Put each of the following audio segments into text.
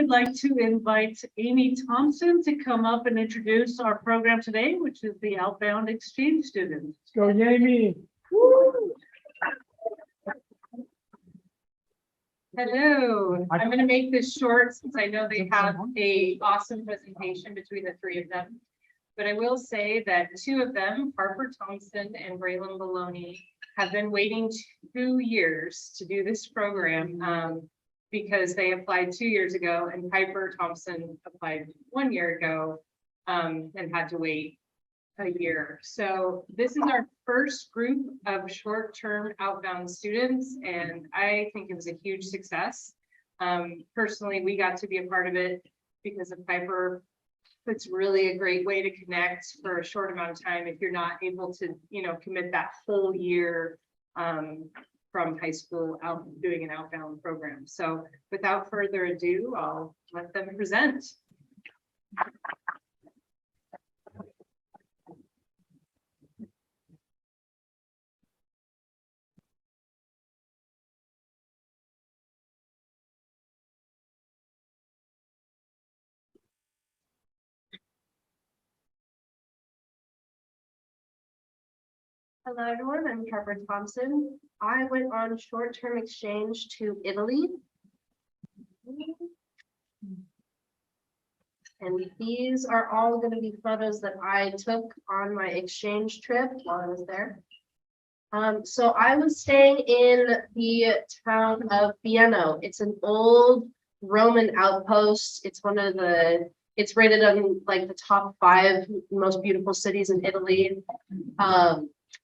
would like to invite Amy Thompson to come up and introduce our program today, which is the Outbound Exchange Students. Go Amy. Hello, I'm going to make this short since I know they have a awesome presentation between the three of them. But I will say that two of them, Harper Thompson and Braylon Baloney, have been waiting 2 years to do this program because they applied 2 years ago, and Piper Thompson applied 1 year ago and had to wait a year. So this is our first group of short-term outbound students, and I think it was a huge success. Personally, we got to be a part of it because of Piper. It's really a great way to connect for a short amount of time if you're not able to, commit that whole year from high school out doing an outbound program. So without further ado, I'll let them present. Hello everyone, I'm Harper Thompson. I went on short-term exchange to Italy. And these are all going to be photos that I took on my exchange trip while I was there. So I was staying in the town of Bieno. It's an old Roman outpost. It's it's rated on like the top 5 most beautiful cities in Italy.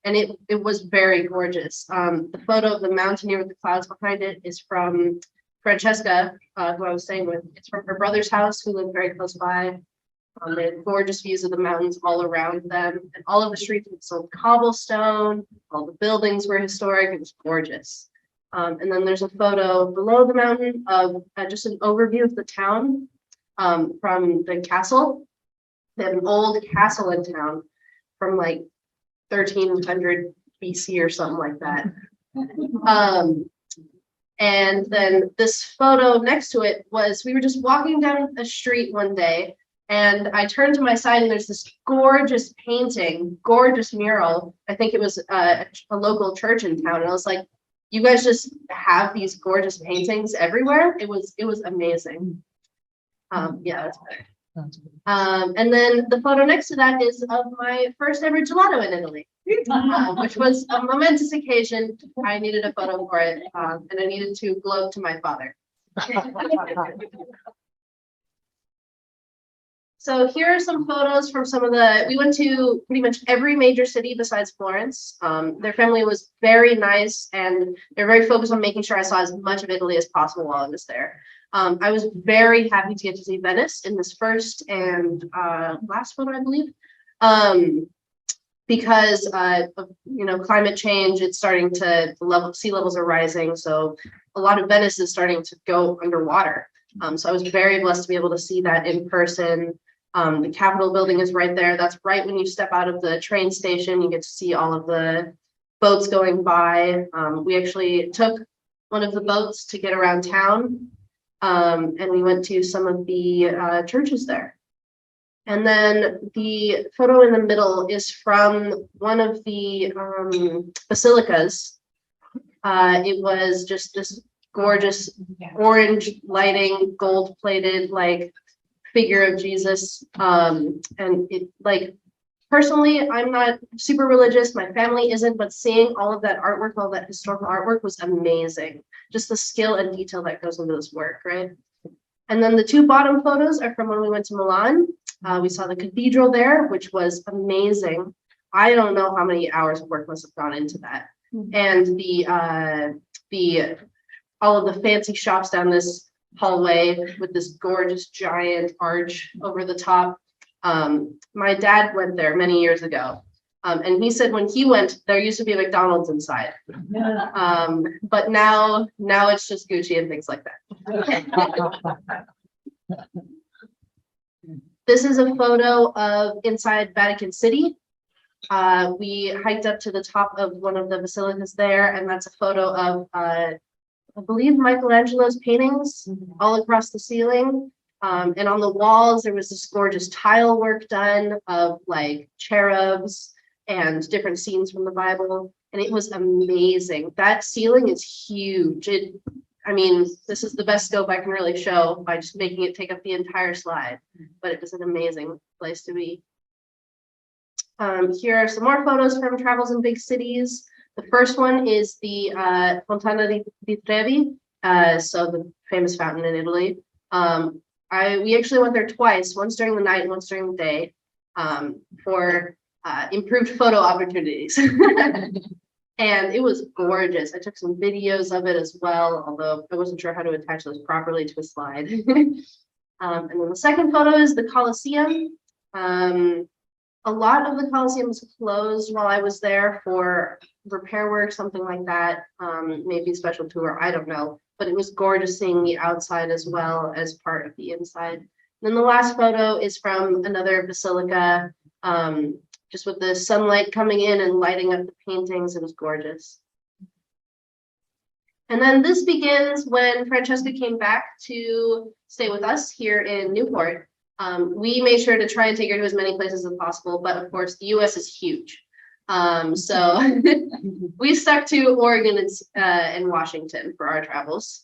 And it was very gorgeous. The photo of the mountaineer with the clouds behind it is from Francesca, who I was staying with. It's from her brother's house, who lived very close by. They had gorgeous views of the mountains all around them, and all of the streets were sold cobblestone. All the buildings were historic. It was gorgeous. And then there's a photo below the mountain of just an overview of the town from the castle. They have an old castle in town from like 1300 BC or something like that. And then this photo next to it was, we were just walking down a street one day, and I turned to my side and there's this gorgeous painting, gorgeous mural. I think it was a local church in town. And I was like, you guys just have these gorgeous paintings everywhere. It was amazing. Yeah, that's better. And then the photo next to that is of my first ever gelato in Italy, which was a momentous occasion. I needed a photo for it, and I needed to gloat to my father. So here are some photos from we went to pretty much every major city besides Florence. Their family was very nice, and they're very focused on making sure I saw as much of Italy as possible while I was there. I was very happy to get to see Venice in this first and last photo, I believe, because of climate change. It's starting to sea levels are rising, so a lot of Venice is starting to go underwater. So I was very blessed to be able to see that in person. The Capitol building is right there. That's right when you step out of the train station. You get to see all of the boats going by. We actually took one of the boats to get around town. And we went to some of the churches there. And then the photo in the middle is from one of the basilicas. It was just this gorgeous orange lighting, gold plated like figure of Jesus. And it personally, I'm not super religious. My family isn't, but seeing all of that artwork, all that historical artwork was amazing. Just the skill and detail that goes into this work, right? And then the 2 bottom photos are from when we went to Milan. We saw the cathedral there, which was amazing. I don't know how many hours of work must have gone into that. And all of the fancy shops down this hallway with this gorgeous giant arch over the top. My dad went there many years ago, and he said when he went, there used to be a McDonald's inside, but now it's just Gucci and things like that. This is a photo of inside Vatican City. We hiked up to the top of one of the basilicas there, and that's a photo of I believe Michelangelo's paintings all across the ceiling. And on the walls, there was this gorgeous tile work done of like cherubs and different scenes from the Bible. And it was amazing. That ceiling is huge. I mean, this is the best scope I can really show by just making it take up the entire slide, but it was an amazing place to be. Here are some more photos from travels in big cities. The first one is the Fontana di Trevi, so the famous fountain in Italy. We actually went there twice, once during the night and once during the day, for improved photo opportunities. And it was gorgeous. I took some videos of it as well, although I wasn't sure how to attach those properly to a slide. And then the second photo is the Colosseum. A lot of the Colosseum was closed while I was there for repair work, something like that. Maybe a special tour, I don't know. But it was gorgeous seeing the outside as well as part of the inside. And then the last photo is from another basilica, just with the sunlight coming in and lighting up the paintings. It was gorgeous. And then this begins when Francesca came back to stay with us here in Newport. We made sure to try and take her to as many places as possible, but of course the US is huge. So we stuck to Oregon and Washington for our travels.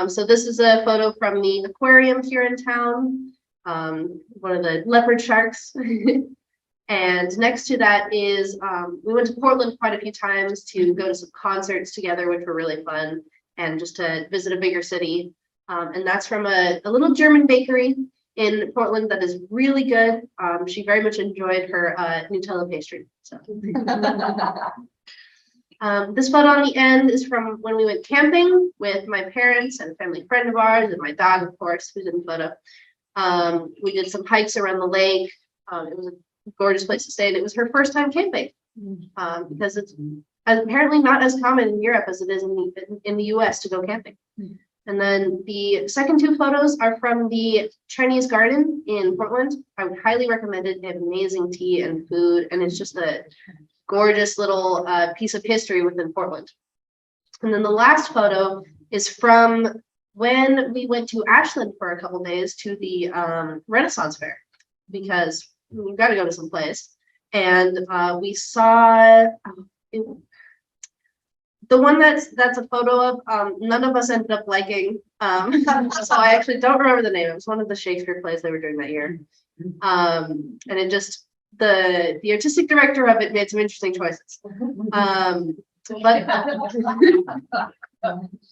So this is a photo from the aquarium here in town, one of the leopard sharks. And next to that is, we went to Portland quite a few times to go to some concerts together, which were really fun, and just to visit a bigger city. And that's from a little German bakery in Portland that is really good. She very much enjoyed her Nutella pastry. So. This photo on the end is from when we went camping with my parents and a family friend of ours, and my dog, of course, who's in the photo. We did some hikes around the lake. It was a gorgeous place to stay, and it was her first time camping, because it's apparently not as common in Europe as it is in the US to go camping. And then the second two photos are from the Chinese garden in Portland. I would highly recommend it. They have amazing tea and food, and it's just a gorgeous little piece of history within Portland. And then the last photo is from when we went to Ashland for a couple days to the Renaissance Fair, because we've got to go to some place. And we saw the one that's a photo of, none of us ended up liking. So I actually don't remember the name. It was one of the Shakespeare plays they were doing that year. And it just, the artistic director of it made some interesting choices.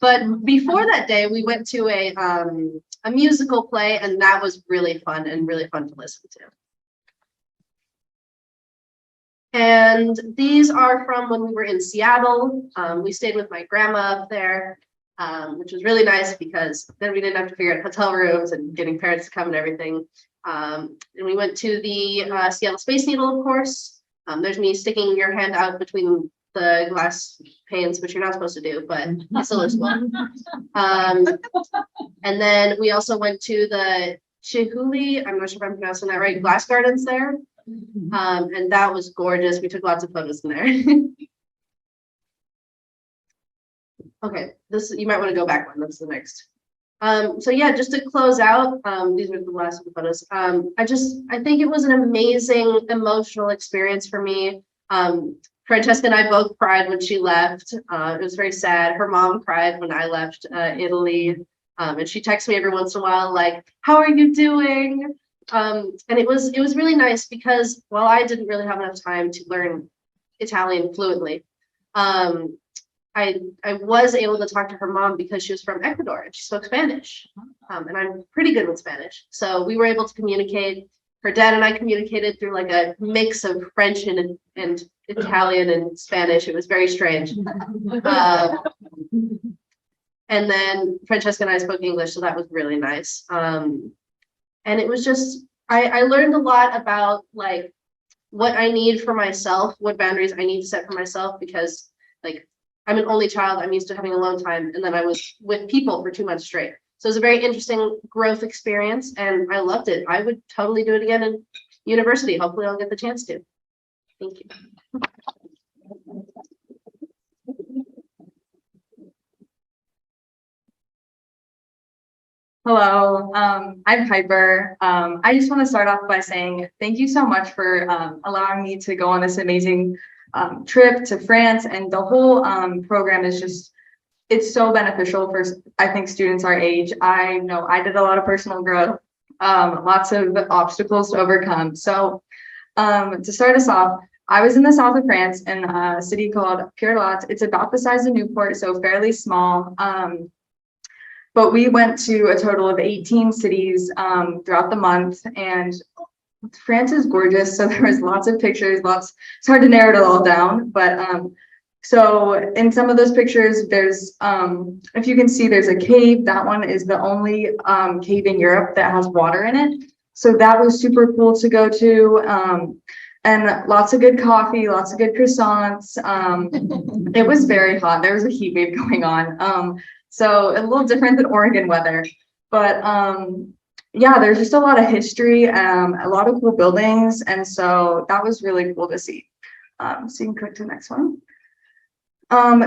But before that day, we went to a musical play, and that was really fun to listen to. And these are from when we were in Seattle. We stayed with my grandma up there, which was really nice because then we didn't have to figure out hotel rooms and getting parents to come and everything. And we went to the Seattle Space Needle, of course. There's me sticking your hand out between the glass panes, which you're not supposed to do, but it still looks cool. And then we also went to the Chihuly, I'm not sure if I'm pronouncing that right, glass gardens there. And that was gorgeous. We took lots of photos in there. Okay, this, you might want to go back one. That's the next. So yeah, just to close out, these are the last of the photos. I think it was an amazing emotional experience for me. Francesca and I both cried when she left. It was very sad. Her mom cried when I left Italy. And she texts me every once in a while, like, how are you doing? And it was really nice because while I didn't really have enough time to learn Italian fluently, I was able to talk to her mom because she was from Ecuador and she spoke Spanish. And I'm pretty good with Spanish. So we were able to communicate. Her dad and I communicated through like a mix of French and Italian and Spanish. It was very strange. And then Francesca and I spoke English, so that was really nice. And it was just, I learned a lot about like what I need for myself, what boundaries I need to set for myself, because like I'm an only child, I'm used to having a alone time, and then I was with people for 2 months straight. So it was a very interesting growth experience, and I loved it. I would totally do it again in university. Hopefully I'll get the chance to. Thank you. Hello, I'm Piper. I just want to start off by saying thank you so much for allowing me to go on this amazing trip to France, and the whole program is just, it's so beneficial for, I think, students our age. I know I did a lot of personal growth, lots of obstacles to overcome. So to start us off, I was in the south of France in a city called Pierre. It's about the size of Newport, so fairly small. But we went to a total of 18 cities throughout the month, and France is gorgeous. So there was lots of pictures, it's hard to narrow it all down, but so in some of those pictures, there's, if you can see, there's a cave. That one is the only cave in Europe that has water in it. So that was super cool to go to. And lots of good coffee, lots of good croissants. It was very hot. There was a heat wave going on. So a little different than Oregon weather, but yeah, there's just a lot of history, a lot of cool buildings. And so that was really cool to see. So you can click to the next one.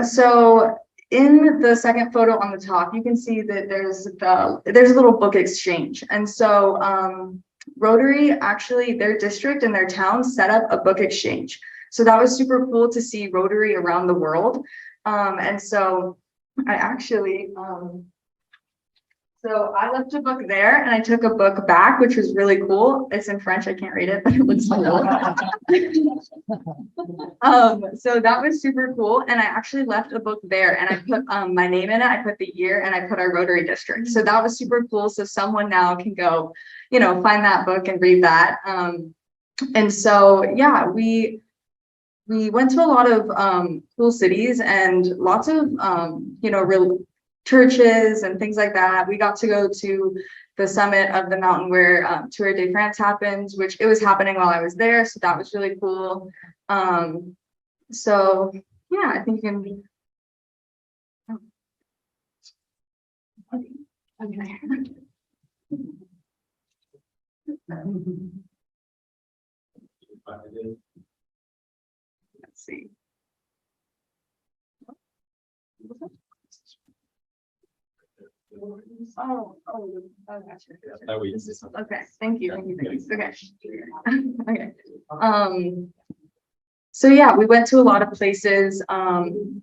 So in the second photo on the top, you can see that there's a little book exchange. And so Rotary, actually, their district and their town set up a book exchange. So that was super cool to see Rotary around the world. And so I actually, so I left a book there and I took a book back, which was really cool. It's in French, I can't read it, but it looks cool. So that was super cool. And I actually left a book there and I put my name in it, I put the year, and I put our Rotary district. So that was super cool. So someone now can go, you know, find that book and read that. And so, yeah, we went to a lot of cool cities and lots of, you know, real churches and things like that. We got to go to the summit of the mountain where Tour de France happens, which it was happening while I was there. So that was really cool. So yeah, I think you can. Okay. Let's see. Okay, thank you. Okay. Okay. So yeah, we went to a lot of places, and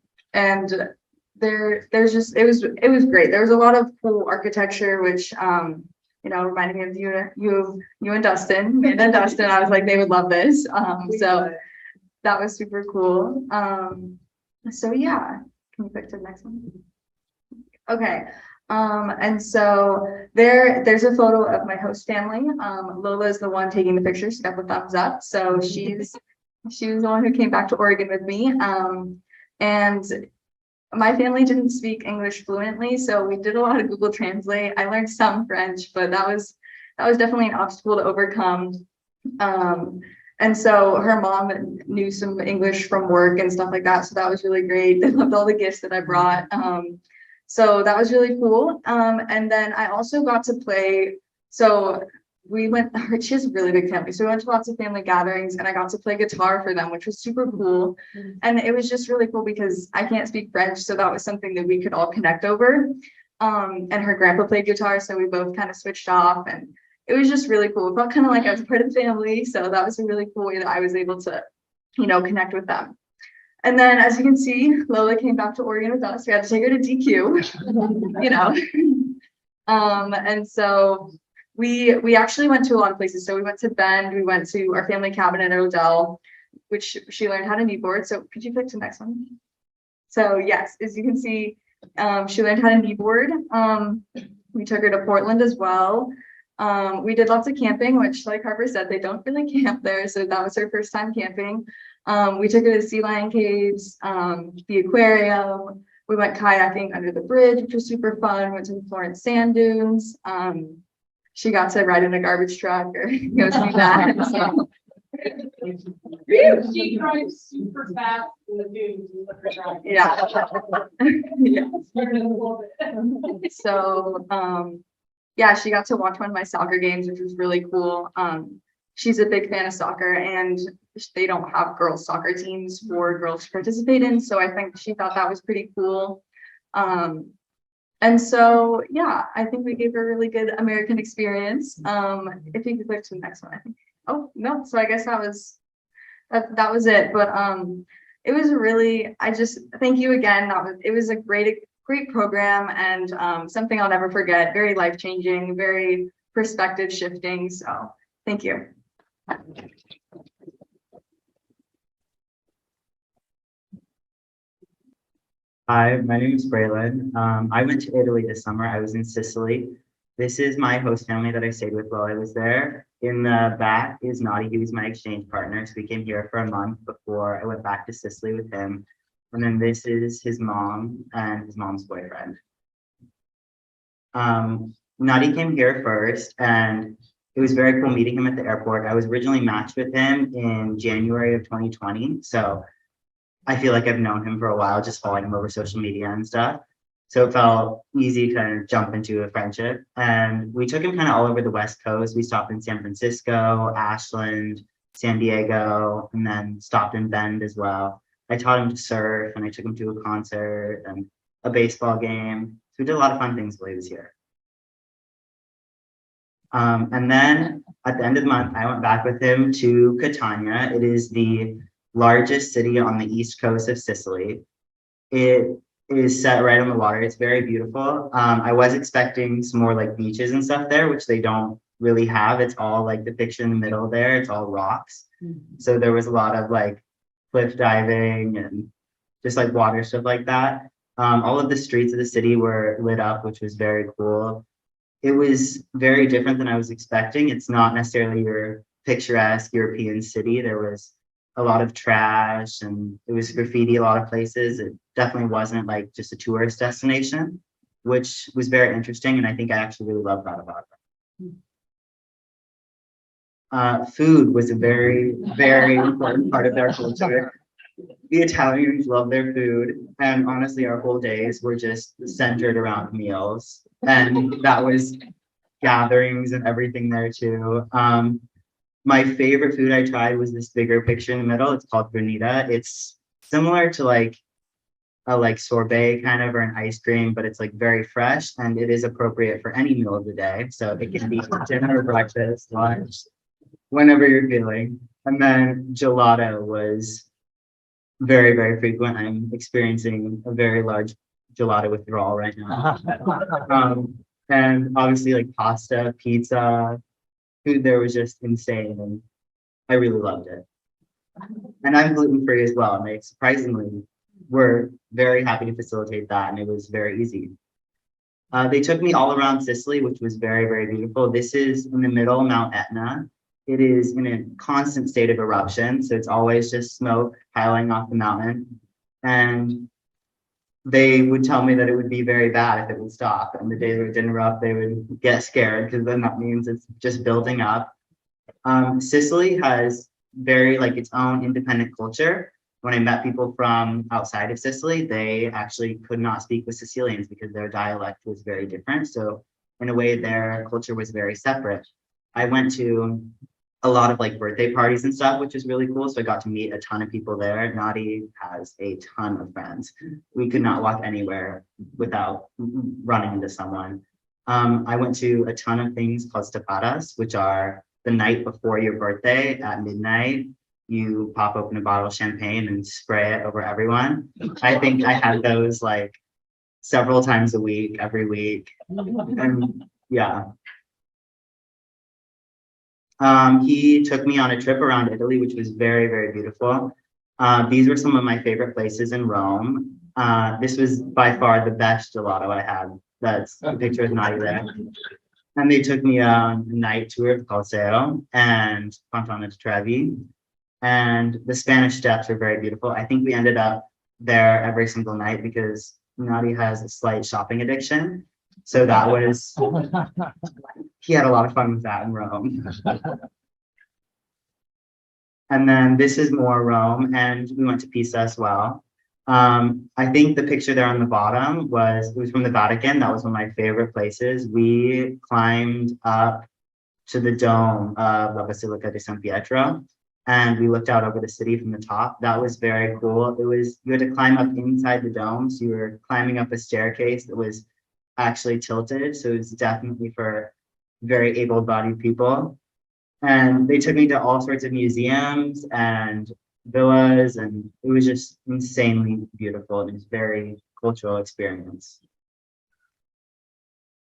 there's just, it was great. There was a lot of cool architecture, which you know, reminded me of you and Dustin. And Dustin, I was like, they would love this. So that was super cool. So yeah, can you click to the next one? Okay. And so there's a photo of my host family. Lola is the one taking the picture. She got the thumbs up. So she was the one who came back to Oregon with me. And my family didn't speak English fluently, so we did a lot of Google Translate. I learned some French, but that was definitely an obstacle to overcome. And so her mom knew some English from work and stuff like that. So that was really great. They loved all the gifts that I brought. So that was really cool. And then I also got to play. So she has a really big family. So we went to lots of family gatherings and I got to play guitar for them, which was super cool. And it was just really cool because I can't speak French. So that was something that we could all connect over. And her grandpa played guitar. So we both kind of switched off and it was just really cool. It felt kind of like I was part of the family. So that was a really cool way that I was able to, you know, connect with them. And then as you can see, Lola came back to Oregon with us. We had to take her to DQ, you know. And so we actually went to a lot of places. So we went to Bend, we went to our family cabin in Odell, which she learned how to kneeboard. So could you click to the next one? So yes, as you can see, she learned how to kneeboard. We took her to Portland as well. We did lots of camping, which like Harper said, they don't really camp there. So that was her first time camping. We took her to sea lion caves, the aquarium. We went kayaking under the bridge, which was super fun. Went to the Florence sand dunes. She got to ride in a garbage truck or go see that. So. She drives super fast in the dunes. Yeah. Yeah. So yeah, she got to watch one of my soccer games, which was really cool. She's a big fan of soccer and they don't have girls soccer teams for girls to participate in. So I think she thought that was pretty cool. And And so, yeah, I think we gave her a really good American experience. If you could click to the next one, I think. Oh, no, so I guess that was it. But it was really, I just thank you again. It was a great program, and something I'll never forget. Very life-changing, very perspective shifting. So thank you. Hi, my name is Braylon. I went to Italy this summer. I was in Sicily. This is my host family that I stayed with while I was there. In the back is Naughty. He was my exchange partner. So we came here for a month before I went back to Sicily with him. And then this is his mom and his mom's boyfriend. Naughty came here first, and it was very cool meeting him at the airport. I was originally matched with him in January of 2020. So I feel like I've known him for a while, just following him over social media and stuff. So it felt easy to kind of jump into a friendship. And we took him kind of all over the West Coast. We stopped in San Francisco, Ashland, San Diego, and then stopped in Bend as well. I taught him to surf, and I took him to a concert and a baseball game. So we did a lot of fun things while he was here. And then at the end of the month, I went back with him to Catania. It is the largest city on the east coast of Sicily. It is set right on the water. It's very beautiful. I was expecting some more like beaches and stuff there, which they don't really have. It's all like the picture in the middle there. It's all rocks. So there was a lot of like cliff diving and just like water stuff like that. All of the streets of the city were lit up, which was very cool. It was very different than I was expecting. It's not necessarily your picturesque European city. There was a lot of trash, and it was graffiti a lot of places. It definitely wasn't like just a tourist destination, which was very interesting. And I think I actually really loved that about it. Food was a very, very important part of their culture. The Italians love their food, and honestly, our whole days were just centered around meals, and that was gatherings and everything there too. My favorite food I tried was this bigger picture in the middle. It's called granita. It's similar to like a sorbet kind of, or an ice cream, but it's like very fresh, and it is appropriate for any meal of the day. So it can be dinner, breakfast, lunch, whenever you're feeling. And then gelato was very, very frequent. I'm experiencing a very large gelato withdrawal right now. And obviously like pasta, pizza, food there was just insane, and I really loved it. And I'm gluten-free as well, and they surprisingly were very happy to facilitate that, and it was very easy. They took me all around Sicily, which was very, very beautiful. This is in the middle, Mount Etna. It is in a constant state of eruption, so it's always just smoke piling off the mountain. And they would tell me that it would be very bad if it would stop. And the day that it didn't erupt, they would get scared, because then that means it's just building up. Sicily has very like its own independent culture. When I met people from outside of Sicily, they actually could not speak with Sicilians because their dialect was very different. So in a way, their culture was very separate. I went to a lot of like birthday parties and stuff, which is really cool. So I got to meet a ton of people there. Naughty has a ton of friends. We could not walk anywhere without running into someone. I went to a ton of things called tapadas, which are the night before your birthday at midnight. You pop open a bottle of champagne and spray it over everyone. I think I had those like several times a week, every week. And yeah. He took me on a trip around Italy, which was very, very beautiful. These were some of my favorite places in Rome. This was by far the best gelato I had. That's the picture of Naughty there. And they took me on a night tour of the Colosseo and Fontana di Trevi. And the Spanish Steps are very beautiful. I think we ended up there every single night because Naughty has a slight shopping addiction. So that was, he had a lot of fun with that in Rome. And then this is more Rome, and we went to Pisa as well. I think the picture there on the bottom was from the Vatican. That was one of my favorite places. We climbed up to the dome of La Basilica di San Pietro, and we looked out over the city from the top. That was very cool. You had to climb up inside the dome. So you were climbing up a staircase that was actually tilted, so it was definitely for very able-bodied people. And they took me to all sorts of museums and villas, and it was just insanely beautiful. And it was a very cultural experience.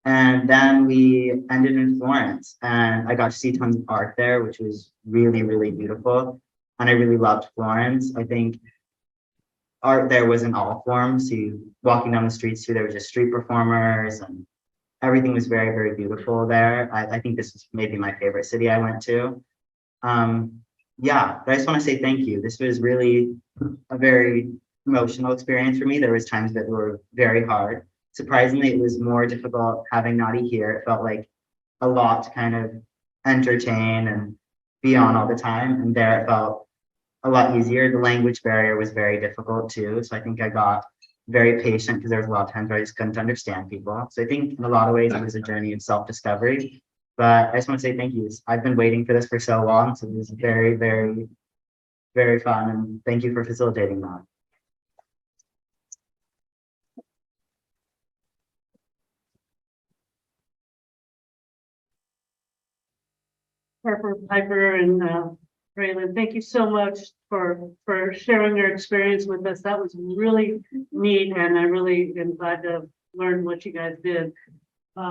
And then we ended in Florence, and I got to see tons of art there, which was really, really beautiful. And I really loved Florence. I think art there was in all forms. So walking down the streets too, there were just street performers, and everything was very, very beautiful there. I think this was maybe my favorite city I went to. Yeah, but I just want to say thank you. This was really a very emotional experience for me. There was times that were very hard. Surprisingly, it was more difficult having Naughty here. It felt like a lot to kind of entertain and be on all the time. And there it felt a lot easier. The language barrier was very difficult too. So I think I got very patient because there was a lot of times where I just couldn't understand people. So I think in a lot of ways it was a journey of self-discovery. But I just want to say thank you. I've been waiting for this for so long. So it was very, very, very fun. And thank you for facilitating that. Harper, Piper, and Raylan, thank you so much for sharing your experience with us. That was really neat, and I really am glad to learn what you guys did.